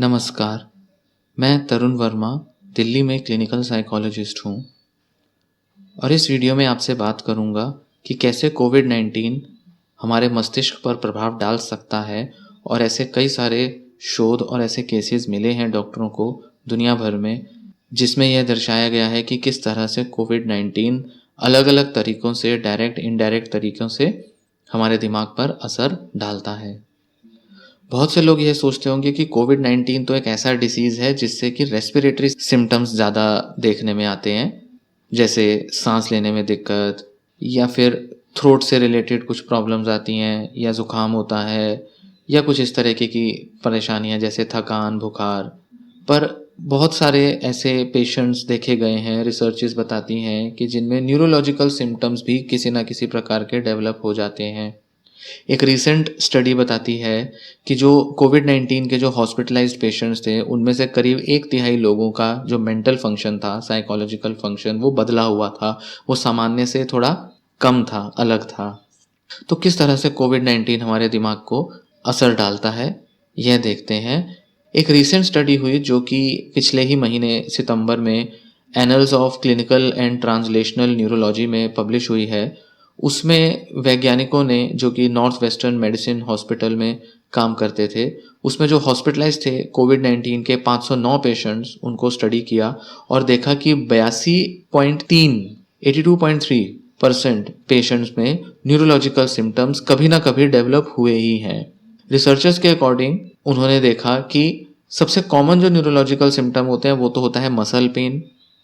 नमस्कार, मैं तरुण वर्मा दिल्ली में क्लिनिकल साइकोलॉजिस्ट हूँ और इस वीडियो में आपसे बात करूँगा कि कैसे कोविड-19 हमारे मस्तिष्क पर प्रभाव डाल सकता है और ऐसे कई सारे शोध और ऐसे केसेस मिले हैं डॉक्टरों को दुनिया भर में, जिसमें यह दर्शाया गया है कि किस तरह से कोविड-19 अलग-अलग तरीकों से डायरेक्ट इनडायरेक्ट तरीकों से हमारे दिमाग पर असर डालता है। बहुत से लोग ये सोचते होंगे कि कोविड-19 तो एक ऐसा डिसीज़ है जिससे कि रेस्पिरेटरी सिम्पटम्स ज़्यादा देखने में आते हैं, जैसे सांस लेने में दिक्कत या फिर थ्रोट से रिलेटेड कुछ प्रॉब्लम्स आती हैं या ज़ुकाम होता है या कुछ इस तरीके की परेशानियां जैसे थकान, बुखार। पर बहुत सारे ऐसे पेशेंट्स देखे गए हैं, रिसर्चेस बताती हैं कि जिनमें न्यूरोलॉजिकल सिम्पटम्स भी किसी ना किसी प्रकार के डेवलप हो जाते हैं। एक रीसेंट स्टडी बताती है कि जो कोविड-19 के जो हॉस्पिटलाइज्ड पेशेंट्स थे, उनमें से करीब 1/3 लोगों का जो मेंटल फंक्शन था, साइकोलॉजिकल फंक्शन, वो बदला हुआ था। वो सामान्य से थोड़ा कम था, अलग था। तो किस तरह से कोविड-19 हमारे दिमाग को असर डालता है, यह देखते हैं। एक रीसेंट स्टडी हुई जो कि पिछले ही महीने सितंबर में annuls of clinical and translational neurology में पब्लिश हुई है। उसमें वैज्ञानिकों ने, जो कि नॉर्थ वेस्टर्न मेडिसिन हॉस्पिटल में काम करते थे, उसमें जो हॉस्पिटलाइज थे कोविड-19 के 509 पेशेंट्स, उनको स्टडी किया और देखा कि 82.3% पेशेंट्स में न्यूरोलॉजिकल सिम्टम्स कभी ना कभी डेवलप हुए ही हैं। रिसर्चर्स के अकॉर्डिंग उन्होंने देखा कि सबसे कॉमन जो न्यूरोलॉजिकल सिम्टम होते हैं वो तो होता है मसल पेन,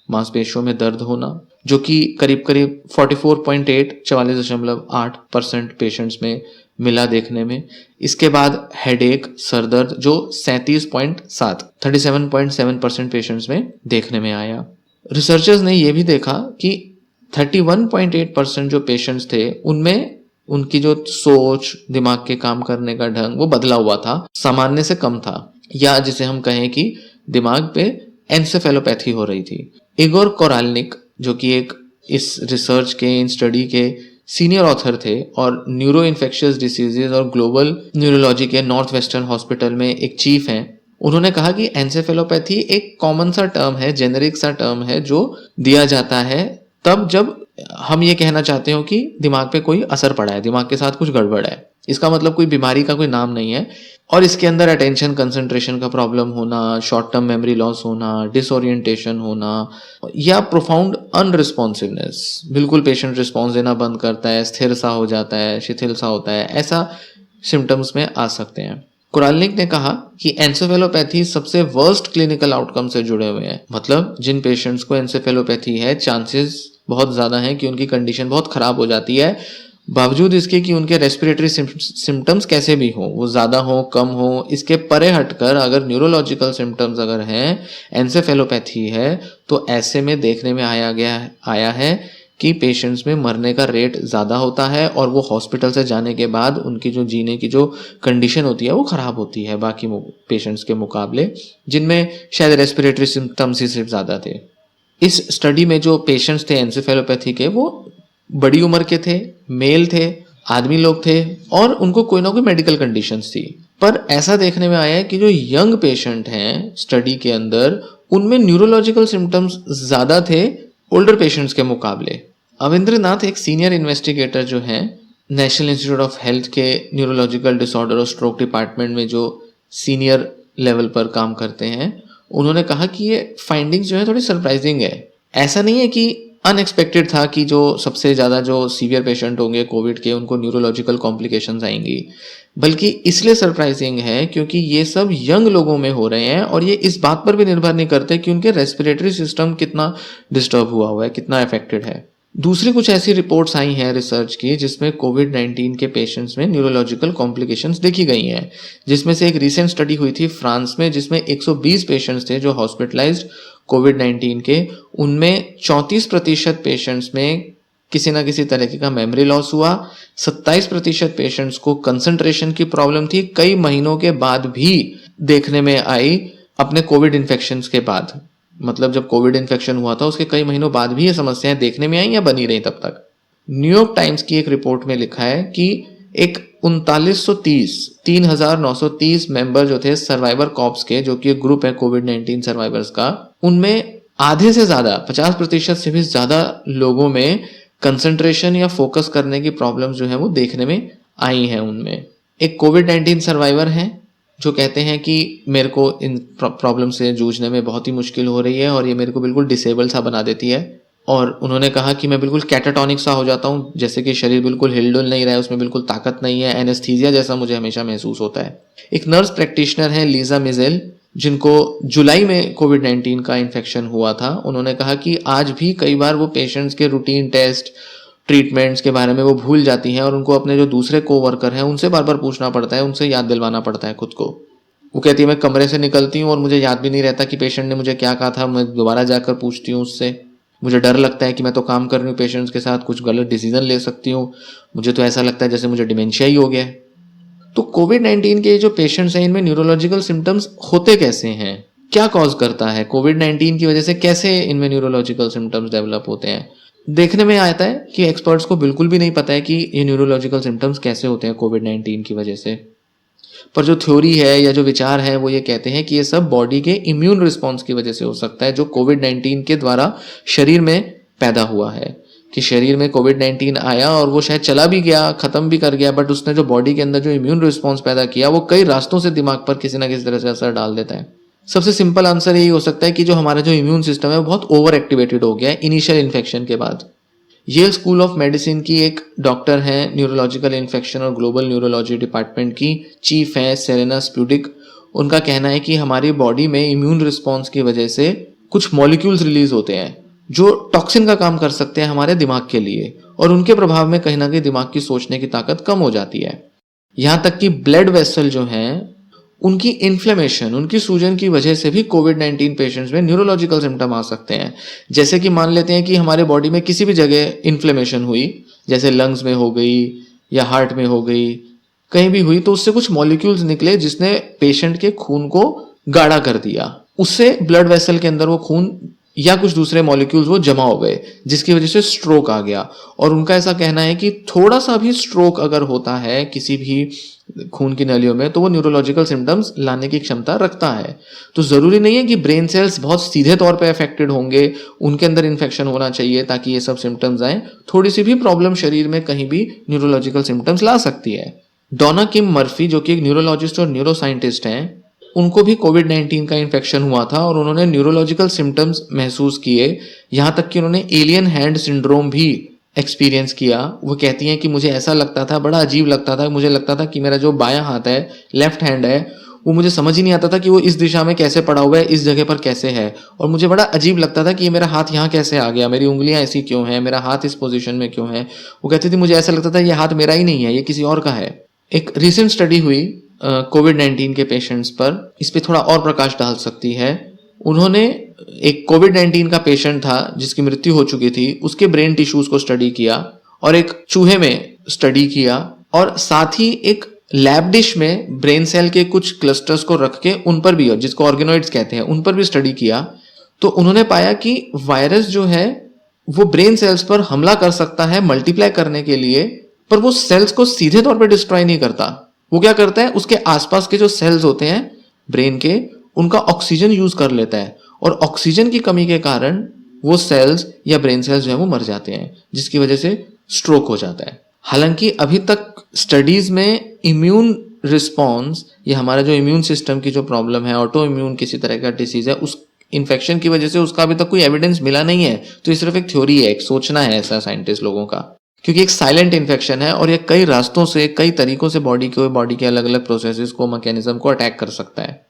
मांसपेशियों में दर्द होना, जो कि करीब 44.8% पेशेंट्स में मिला देखने में। इसके बाद हेडेक, सरदर्द, जो 37.7% पेशेंट्स में देखने में आया। रिसर्चर्स ने यह भी देखा कि 31.8% जो पेशेंट्स थे, उनमें उनकी जो सोच, दिमाग के काम करने का ढंग, वो बदला हुआ था, सामान्य से कम था, या जिसे हम कहें कि दिमाग पे एन्सेफेलोपैथी हो रही थी। इगोर कोरालनिक, जो कि एक इस रिसर्च के, इन स्टडी के सीनियर ऑथर थे और न्यूरो इन्फेक्शियस डिसीजेज और ग्लोबल न्यूरोलॉजी के नॉर्थ वेस्टर्न हॉस्पिटल में एक चीफ हैं, उन्होंने कहा कि एन्सेफेलोपैथी एक कॉमन सा टर्म है, जेनेरिक सा टर्म है, जो दिया जाता है तब जब हम ये कहना चाहते हो कि दिमाग पे कोई असर पड़ा है, दिमाग के साथ कुछ गड़बड़ है। इसका मतलब कोई बीमारी का कोई नाम नहीं है। और इसके अंदर अटेंशन कंसंट्रेशन का प्रॉब्लम होना, शॉर्ट टर्म मेमोरी लॉस होना, डिसओरिएंटेशन होना या प्रोफाउंड अनरिस्पॉन्सिवनेस, बिल्कुल पेशेंट रिस्पॉन्स देना बंद करता है, स्थिर सा हो जाता है, शिथिल सा होता है, ऐसा सिम्टम्स में आ सकते हैं। कोरालनिक ने कहा कि एन्सेफेलोपैथी सबसे वर्स्ट क्लिनिकल आउटकम से जुड़े हुए हैं। मतलब जिन पेशेंट्स को एन्सेफेलोपैथी है, चांसेस बहुत ज़्यादा हैं कि उनकी कंडीशन बहुत ख़राब हो जाती है, बावजूद इसके कि उनके रेस्पिरेटरी सिम्टम्स कैसे भी हो, वो ज़्यादा हो, कम हो, इसके परे हटकर अगर न्यूरोलॉजिकल सिम्टम्स अगर हैं, एन्सेफेलोपैथी है, तो ऐसे में देखने में आया है कि पेशेंट्स में मरने का रेट ज़्यादा होता है और वो हॉस्पिटल से जाने के बाद उनकी जो जीने की जो कंडीशन होती है वो ख़राब होती है बाकी पेशेंट्स के मुकाबले, जिनमें शायद रेस्पिरेटरी सिम्टम्स ही सिर्फ ज़्यादा थे। इस स्टडी में जो पेशेंट्स थे एन्सेफेलोपैथी के, वो बड़ी उम्र के थे, मेल थे, आदमी लोग थे और उनको कोई ना कोई मेडिकल कंडीशंस थी। पर ऐसा देखने में आया है कि जो यंग पेशेंट हैं स्टडी के अंदर, उनमें न्यूरोलॉजिकल सिम्टम्स ज़्यादा थे ओल्डर पेशेंट्स के मुकाबले। अविंद्र नाथ एक सीनियर इन्वेस्टिगेटर जो हैं नेशनल इंस्टीट्यूट ऑफ हेल्थ के न्यूरोलॉजिकल डिसऑर्डर और स्ट्रोक डिपार्टमेंट में जो सीनियर लेवल पर काम करते हैं, उन्होंने कहा कि ये फाइंडिंग्स जो है थोड़ी सरप्राइजिंग है। ऐसा नहीं है कि अनएक्सपेक्टेड था कि जो सबसे ज़्यादा जो सीवियर पेशेंट होंगे कोविड के, उनको न्यूरोलॉजिकल कॉम्प्लिकेशंस आएंगी, बल्कि इसलिए सरप्राइजिंग है क्योंकि ये सब यंग लोगों में हो रहे हैं और ये इस बात पर भी निर्भर नहीं करते कि उनके रेस्पिरेटरी सिस्टम कितना डिस्टर्ब हुआ है, कितना अफेक्टेड है। दूसरी कुछ ऐसी रिपोर्ट्स आई हैं रिसर्च की जिसमें कोविड-19 के पेशेंट्स में न्यूरोलॉजिकल कॉम्प्लिकेशंस देखी गई हैं, जिसमें से एक रीसेंट स्टडी हुई थी फ्रांस में, जिसमें 120 पेशेंट्स थे जो हॉस्पिटलाइज्ड कोविड-19 के। उनमें 34% पेशेंट्स में किसी ना किसी तरीके का मेमोरी लॉस हुआ, 27% पेशेंट्स को कंसंट्रेशन की प्रॉब्लम थी, कई महीनों के बाद भी देखने में आई अपने कोविड इन्फेक्शंस के बाद। मतलब जब कोविड इन्फेक्शन हुआ था उसके कई महीनों बाद भी ये समस्याएं देखने में आई या बनी रही तब तक। न्यूयॉर्क टाइम्स की एक रिपोर्ट में लिखा है कि एक 3930 मेंबर जो थे सर्वाइवर कॉर्प्स के, जो कि एक ग्रुप है कोविड-19 सर्वाइवर्स का, उनमें आधे से ज्यादा 50% से भी ज्यादा लोगों में कंसंट्रेशन या फोकस करने की प्रॉब्लम्स जो है वो देखने में आई हैं उनमें। एक कोविड-19 सर्वाइवर हैं जो कहते हैं कि मेरे को इन प्रॉब्लम से जूझने में बहुत ही मुश्किल हो रही है और ये मेरे को बिल्कुल डिसेबल सा बना देती है, और उन्होंने कहा कि मैं बिल्कुल कैटाटॉनिक सा हो जाता हूँ, जैसे कि शरीर बिल्कुल हिलडुल नहीं रहा है, उसमें बिल्कुल ताकत नहीं है, एनेस्थीसिया जैसा मुझे हमेशा महसूस होता है। एक नर्स प्रैक्टिशनर है लीजा मिजेल, जिनको जुलाई में कोविड-19 का इन्फेक्शन हुआ था। उन्होंने कहा कि आज भी कई बार वो पेशेंट्स के रूटीन टेस्ट, ट्रीटमेंट्स के बारे में वो भूल जाती हैं और उनको अपने जो दूसरे कोवर्कर हैं उनसे बार बार पूछना पड़ता है, उनसे याद दिलवाना पड़ता है खुद को। वो कहती है मैं कमरे से निकलती हूँ और मुझे याद भी नहीं रहता कि पेशेंट ने मुझे क्या कहा था, मैं दोबारा जाकर पूछती हूँ उससे। मुझे डर लगता है कि मैं तो काम कर रही हूँ पेशेंट्स के साथ, कुछ गलत डिसीजन ले सकती हूँ, मुझे तो ऐसा लगता है जैसे मुझे डिमेंशिया ही हो गया है। तो कोविड-19 के जो पेशेंट्स हैं इनमें न्यूरोलॉजिकल सिम्टम्स होते कैसे हैं, क्या कॉज करता है, कोविड-19 की वजह से कैसे इनमें न्यूरोलॉजिकल सिम्टम्स डेवलप होते हैं। देखने में आता है कि एक्सपर्ट्स को बिल्कुल भी नहीं पता है कि ये न्यूरोलॉजिकल सिम्टम्स कैसे होते हैं कोविड-19 की वजह से। पर जो थ्योरी है या जो विचार है वो ये कहते हैं कि ये सब बॉडी के इम्यून रिस्पॉन्स की वजह से हो सकता है, जो कोविड-19 के द्वारा शरीर में पैदा हुआ है। कि शरीर में कोविड-19 आया और वो शायद चला भी गया, खत्म भी कर गया, बट उसने जो बॉडी के अंदर जो इम्यून रिस्पॉन्स पैदा किया वो कई रास्तों से दिमाग पर किसी ना किसी तरह से असर डाल देता है। सबसे सिंपल आंसर यही हो सकता है कि जो हमारा जो इम्यून सिस्टम है वो बहुत ओवर एक्टिवेटेड हो गया है इनिशियल इन्फेक्शन के बाद। येल स्कूल ऑफ मेडिसिन की एक डॉक्टर हैं, न्यूरोलॉजिकल इन्फेक्शन और ग्लोबल न्यूरोलॉजी डिपार्टमेंट की चीफ हैं सेरेना स्प्यूडिक। उनका कहना है कि हमारी बॉडी में इम्यून रिस्पॉन्स की वजह से कुछ मॉलिक्यूल्स रिलीज होते हैं जो टॉक्सिन का काम कर सकते हैं हमारे दिमाग के लिए, और उनके प्रभाव में कहीं ना कहीं दिमाग की सोचने की ताकत कम हो जाती है। यहाँ तक कि ब्लड वेसल जो हैं उनकी इन्फ्लेमेशन, उनकी सूजन की वजह से भी कोविड-19 पेशेंट्स में न्यूरोलॉजिकल सिम्टम आ सकते हैं। जैसे कि मान लेते हैं कि हमारे बॉडी में किसी भी जगह इन्फ्लेमेशन हुई, जैसे लंग्स में हो गई या हार्ट में हो गई, कहीं भी हुई, तो उससे कुछ मॉलिक्यूल्स निकले जिसने पेशेंट के खून को गाढ़ा कर दिया। उससे ब्लड वेसल के अंदर वो खून या कुछ दूसरे मॉलिक्यूल्स वो जमा हो गए, जिसकी वजह से स्ट्रोक आ गया। और उनका ऐसा कहना है कि थोड़ा सा भी स्ट्रोक अगर होता है किसी भी खून की नलियों में तो वो न्यूरोलॉजिकल सिम्टम्स लाने की क्षमता रखता है। तो जरूरी नहीं है कि ब्रेन सेल्स बहुत सीधे तौर पे अफेक्टेड होंगे, उनके अंदर इन्फेक्शन होना चाहिए ताकि ये सब सिम्टम्स आए। थोड़ी सी भी प्रॉब्लम शरीर में कहीं भी न्यूरोलॉजिकल सिम्टम्स ला सकती है। डोना किम मर्फी, जो कि एक न्यूरोलॉजिस्ट और न्यूरो साइंटिस्ट हैं, उनको भी कोविड-19 का इन्फेक्शन हुआ था और उन्होंने न्यूरोलॉजिकल सिम्टम्स महसूस किए, यहाँ तक कि उन्होंने एलियन हैंड सिंड्रोम भी एक्सपीरियंस किया। वो कहती हैं कि मुझे ऐसा लगता था, बड़ा अजीब लगता था, मुझे लगता था कि मेरा जो बायां हाथ है, लेफ्ट हैंड है, वो मुझे समझ ही नहीं आता था कि वो इस दिशा में कैसे पड़ा हुआ है, इस जगह पर कैसे है, और मुझे बड़ा अजीब लगता था कि ये मेरा हाथ यहाँ कैसे आ गया, मेरी उंगलियां ऐसी क्यों हैं, मेरा हाथ इस पोजीशन में क्यों है। वो कहती थी मुझे ऐसा लगता था ये हाथ मेरा ही नहीं है, ये किसी और का है। एक रिसेंट स्टडी हुई कोविड-19 के पेशेंट्स पर, इस पे थोड़ा और प्रकाश डाल सकती है। उन्होंने एक कोविड-19 का पेशेंट था जिसकी मृत्यु हो चुकी थी, उसके ब्रेन टिश्यूज को स्टडी किया और एक चूहे में स्टडी किया, और साथ ही एक लैब डिश में ब्रेन सेल के कुछ क्लस्टर्स को रख के उन पर भी, जिसको ऑर्गेनॉइड्स कहते हैं, उन पर भी स्टडी किया। तो उन्होंने पाया कि वायरस जो है वो ब्रेन सेल्स पर हमला कर सकता है मल्टीप्लाई करने के लिए, पर वो सेल्स को सीधे तौर पर डिस्ट्रॉय नहीं करता। वो क्या करता है, उसके आसपास के जो सेल्स होते हैं ब्रेन के, उनका ऑक्सीजन यूज कर लेता है, और ऑक्सीजन की कमी के कारण वो सेल्स या ब्रेन सेल्स जो है वो मर जाते हैं, जिसकी वजह से स्ट्रोक हो जाता है। हालांकि अभी तक स्टडीज में इम्यून रिस्पॉन्स, ये हमारा जो इम्यून सिस्टम की जो प्रॉब्लम है, ऑटो इम्यून किसी तरह का डिसीज है, उस इन्फेक्शन की वजह से उसका अभी तक कोई एविडेंस मिला नहीं है। तो ये सिर्फ एक थ्योरी है, एक सोचना है ऐसा साइंटिस्ट लोगों का, क्योंकि एक साइलेंट इन्फेक्शन है और ये कई रास्तों से, कई तरीकों से बॉडी के अलग अलग प्रोसेसेस को, मैकेनिज्म को अटैक कर सकता है।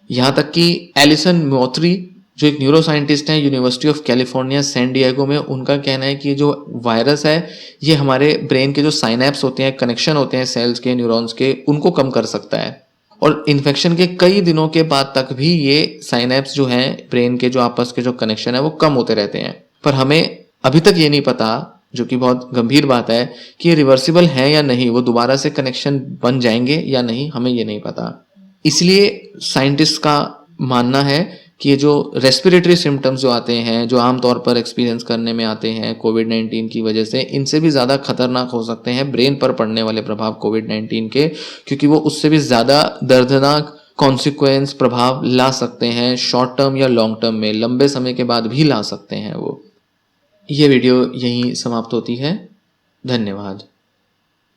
यहाँ तक कि एलिसन मोथरी, जो एक न्यूरो साइंटिस्ट हैं university of California San Diego में, उनका कहना है कि जो वायरस है ये हमारे ब्रेन के जो साइनेप्स होते हैं, कनेक्शन होते हैं सेल्स के, न्यूरॉन्स के, उनको कम कर सकता है। और इन्फेक्शन के कई दिनों के बाद तक भी ये साइनेप्स जो हैं ब्रेन के, जो आपस के जो कनेक्शन है, वो कम होते रहते हैं। पर हमें अभी तक ये नहीं पता, जो कि बहुत गंभीर बात है, कि ये रिवर्सिबल है या नहीं, वो दोबारा से कनेक्शन बन जाएंगे या नहीं, हमें ये नहीं पता। इसलिए साइंटिस्ट का मानना है कि ये जो रेस्पिरेटरी सिम्टम्स जो आते हैं, जो आमतौर पर एक्सपीरियंस करने में आते हैं कोविड-19 की वजह से, इनसे भी ज़्यादा खतरनाक हो सकते हैं ब्रेन पर पड़ने वाले प्रभाव कोविड-19 के, क्योंकि वो उससे भी ज़्यादा दर्दनाक कॉन्सिक्वेंस प्रभाव ला सकते हैं, शॉर्ट टर्म या लॉन्ग टर्म में, लंबे समय के बाद भी ला सकते हैं वो। ये वीडियो यहीं समाप्त होती है। धन्यवाद।